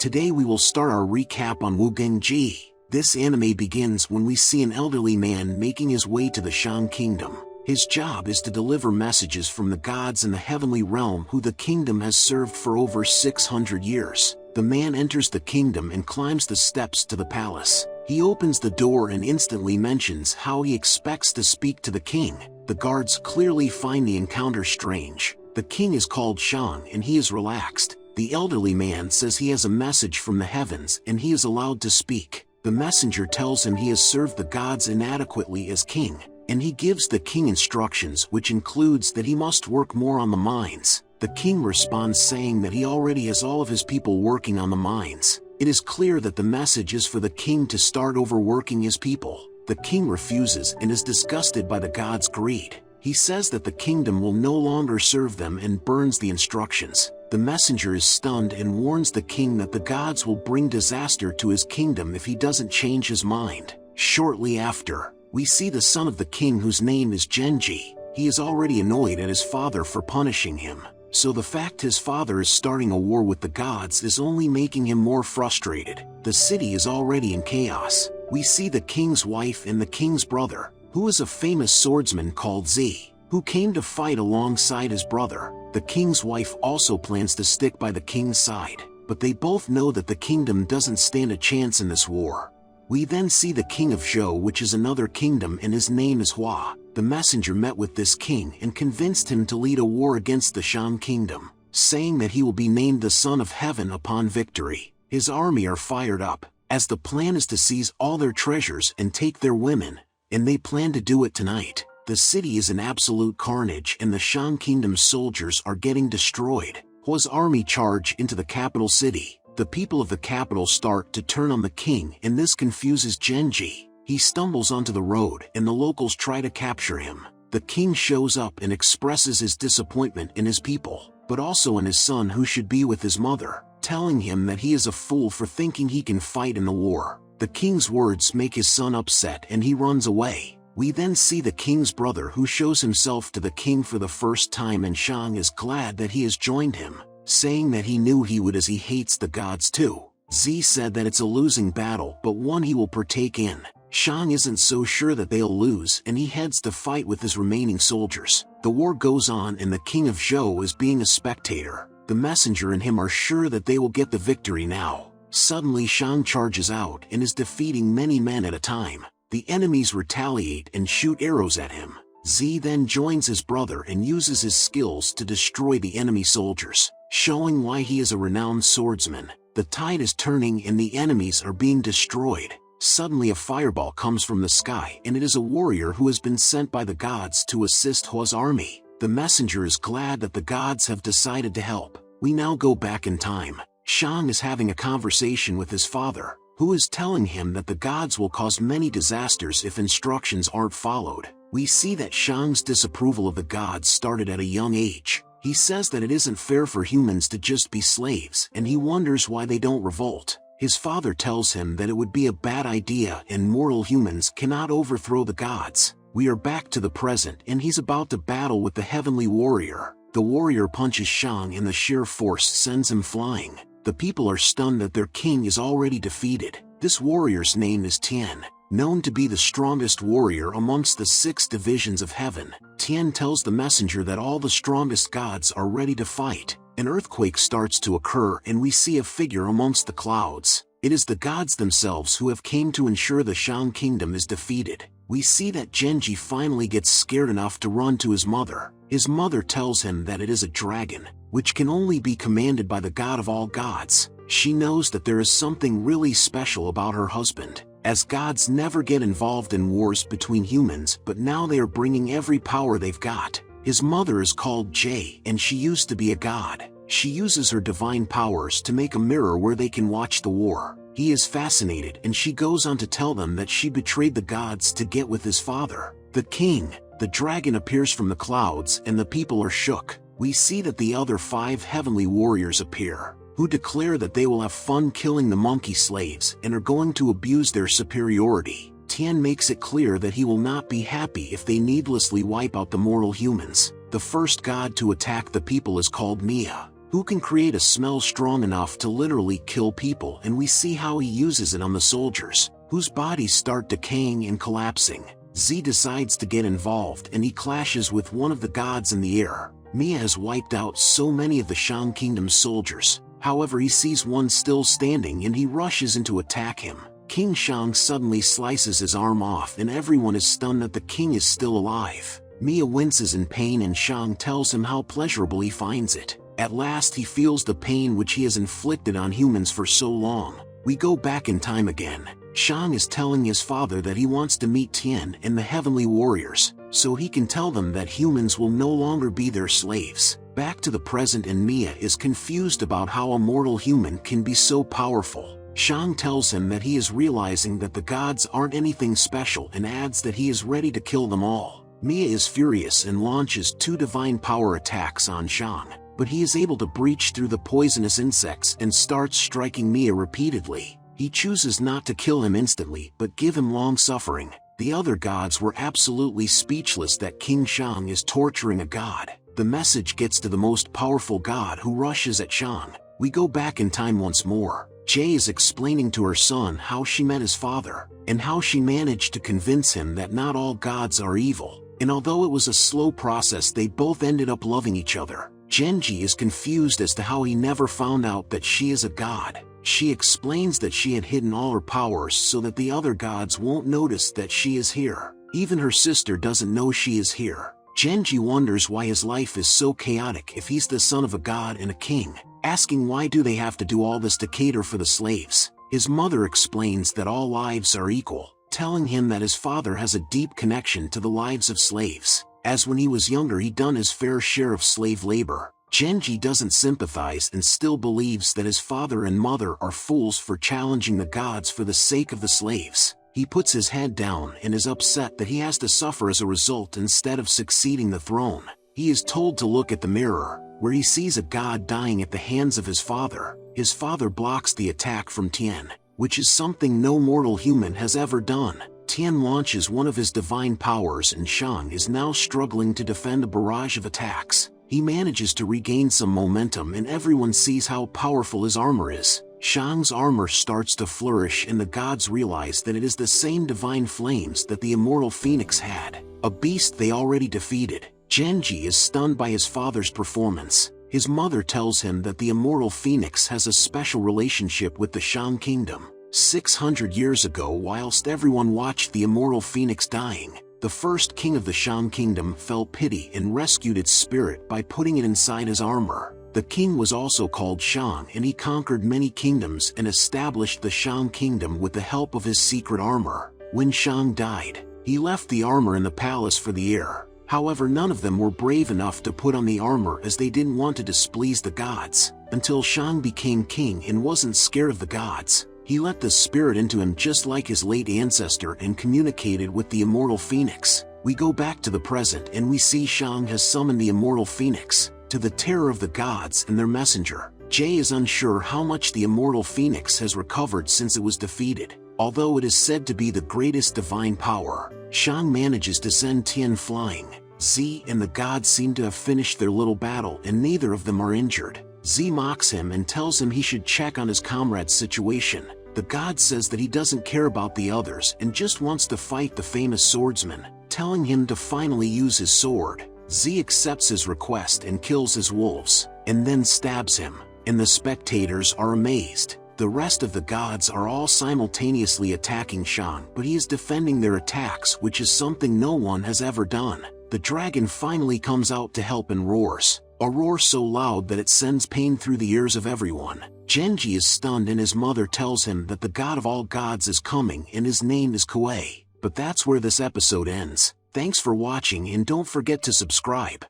Today we will start our recap on Geng Ji. This anime begins when we see an elderly man making his way to the Shang Kingdom. His job is to deliver messages from the gods in the heavenly realm who the kingdom has served for over 600 years. The man enters the kingdom and climbs the steps to the palace. He opens the door and instantly mentions how he expects to speak to the king. The guards clearly find the encounter strange. The king is called Shang and he is relaxed. The elderly man says he has a message from the heavens and he is allowed to speak. The messenger tells him he has served the gods inadequately as king, and he gives the king instructions which includes that he must work more on the mines. The king responds saying that he already has all of his people working on the mines. It is clear that the message is for the king to start overworking his people. The king refuses and is disgusted by the gods' greed. He says that the kingdom will no longer serve them and burns the instructions. The messenger is stunned and warns the king that the gods will bring disaster to his kingdom if he doesn't change his mind. Shortly after, we see the son of the king whose name is Geng Ji. He is already annoyed at his father for punishing him. So the fact his father is starting a war with the gods is only making him more frustrated. The city is already in chaos. We see the king's wife and the king's brother, who is a famous swordsman called Z, who came to fight alongside his brother. The king's wife also plans to stick by the king's side, but they both know that the kingdom doesn't stand a chance in this war. We then see the king of Zhou, which is another kingdom, and his name is Hua. The messenger met with this king and convinced him to lead a war against the Shang kingdom, saying that he will be named the Son of Heaven upon victory. His army are fired up, as the plan is to seize all their treasures and take their women, and they plan to do it tonight. The city is in absolute carnage and the Shang kingdom's soldiers are getting destroyed. Hua's army charge into the capital city. The people of the capital start to turn on the king and this confuses Geng Ji. He stumbles onto the road and the locals try to capture him. The king shows up and expresses his disappointment in his people, but also in his son who should be with his mother, telling him that he is a fool for thinking he can fight in the war. The king's words make his son upset and he runs away. We then see the king's brother who shows himself to the king for the first time, and Shang is glad that he has joined him, saying that he knew he would as he hates the gods too. Z said that it's a losing battle but one he will partake in. Shang isn't so sure that they'll lose and he heads to fight with his remaining soldiers. The war goes on and the king of Zhou is being a spectator. The messenger and him are sure that they will get the victory now. Suddenly Shang charges out and is defeating many men at a time. The enemies retaliate and shoot arrows at him. Z then joins his brother and uses his skills to destroy the enemy soldiers, showing why he is a renowned swordsman. The tide is turning and the enemies are being destroyed. Suddenly a fireball comes from the sky and it is a warrior who has been sent by the gods to assist Hua's army. The messenger is glad that the gods have decided to help. We now go back in time. Shang is having a conversation with his father, who is telling him that the gods will cause many disasters if instructions aren't followed. We see that Shang's disapproval of the gods started at a young age. He says that it isn't fair for humans to just be slaves and he wonders why they don't revolt. His father tells him that it would be a bad idea and mortal humans cannot overthrow the gods. We are back to the present and he's about to battle with the heavenly warrior. The warrior punches Shang and the sheer force sends him flying. The people are stunned that their king is already defeated. This warrior's name is Tian, known to be the strongest warrior amongst the 6 divisions of heaven. Tian tells the messenger that all the strongest gods are ready to fight. An earthquake starts to occur and we see a figure amongst the clouds. It is the gods themselves who have came to ensure the Shang kingdom is defeated. We see that Geng Ji finally gets scared enough to run to his mother. His mother tells him that it is a dragon, which can only be commanded by the god of all gods. She knows that there is something really special about her husband, as gods never get involved in wars between humans, but now they are bringing every power they've got. His mother is called Jay and she used to be a god. She uses her divine powers to make a mirror where they can watch the war. He is fascinated and she goes on to tell them that she betrayed the gods to get with his father, the king. The dragon appears from the clouds and the people are shook. We see that the other 5 heavenly warriors appear, who declare that they will have fun killing the monkey slaves and are going to abuse their superiority. Tian makes it clear that he will not be happy if they needlessly wipe out the mortal humans. The first god to attack the people is called Mia, who can create a smell strong enough to literally kill people, and we see how he uses it on the soldiers, whose bodies start decaying and collapsing. Z decides to get involved and he clashes with one of the gods in the air. Mia has wiped out so many of the Shang Kingdom's soldiers, however he sees one still standing and he rushes in to attack him. King Shang suddenly slices his arm off and everyone is stunned that the king is still alive. Mia winces in pain and Shang tells him how pleasurable he finds it. At last he feels the pain which he has inflicted on humans for so long. We go back in time again. Shang is telling his father that he wants to meet Tian and the heavenly warriors, so he can tell them that humans will no longer be their slaves. Back to the present and Mia is confused about how a mortal human can be so powerful. Shang tells him that he is realizing that the gods aren't anything special and adds that he is ready to kill them all. Mia is furious and launches 2 divine power attacks on Shang, but he is able to breach through the poisonous insects and starts striking Mia repeatedly. He chooses not to kill him instantly but give him long suffering. The other gods were absolutely speechless that King Shang is torturing a god. The message gets to the most powerful god who rushes at Shang. We go back in time once more. Jay is explaining to her son how she met his father, and how she managed to convince him that not all gods are evil, and although it was a slow process they both ended up loving each other. Geng Ji is confused as to how he never found out that she is a god. She explains that she had hidden all her powers so that the other gods won't notice that she is here. Even her sister doesn't know she is here. Geng Ji wonders why his life is so chaotic if he's the son of a god and a king, asking why do they have to do all this to cater for the slaves. His mother explains that all lives are equal, telling him that his father has a deep connection to the lives of slaves, as when he was younger he'd done his fair share of slave labor. Geng Ji doesn't sympathize and still believes that his father and mother are fools for challenging the gods for the sake of the slaves. He puts his head down and is upset that he has to suffer as a result instead of succeeding the throne. He is told to look at the mirror, where he sees a god dying at the hands of his father. His father blocks the attack from Tian, which is something no mortal human has ever done. Tian launches one of his divine powers and Shang is now struggling to defend a barrage of attacks. He manages to regain some momentum and everyone sees how powerful his armor is. Shang's armor starts to flourish and the gods realize that it is the same divine flames that the immortal phoenix had, a beast they already defeated. Geng Ji is stunned by his father's performance. His mother tells him that the immortal phoenix has a special relationship with the Shang Kingdom. 600 years ago, whilst everyone watched the immortal phoenix dying, the first king of the Shang Kingdom felt pity and rescued its spirit by putting it inside his armor. The king was also called Shang and he conquered many kingdoms and established the Shang Kingdom with the help of his secret armor. When Shang died, he left the armor in the palace for the heir. However, none of them were brave enough to put on the armor as they didn't want to displease the gods, until Shang became king and wasn't scared of the gods. He let the spirit into him just like his late ancestor and communicated with the immortal phoenix. We go back to the present and we see Shang has summoned the immortal phoenix, to the terror of the gods and their messenger. Jay is unsure how much the immortal phoenix has recovered since it was defeated. Although it is said to be the greatest divine power, Shang manages to send Tian flying. Z and the gods seem to have finished their little battle and neither of them are injured. Z mocks him and tells him he should check on his comrade's situation. The god says that he doesn't care about the others and just wants to fight the famous swordsman, telling him to finally use his sword. Z accepts his request and kills his wolves, and then stabs him, and the spectators are amazed. The rest of the gods are all simultaneously attacking Shang, but he is defending their attacks, which is something no one has ever done. The dragon finally comes out to help and roars, a roar so loud that it sends pain through the ears of everyone. Geng Ji is stunned and his mother tells him that the god of all gods is coming and his name is Kuei. But that's where this episode ends. Thanks for watching and don't forget to subscribe.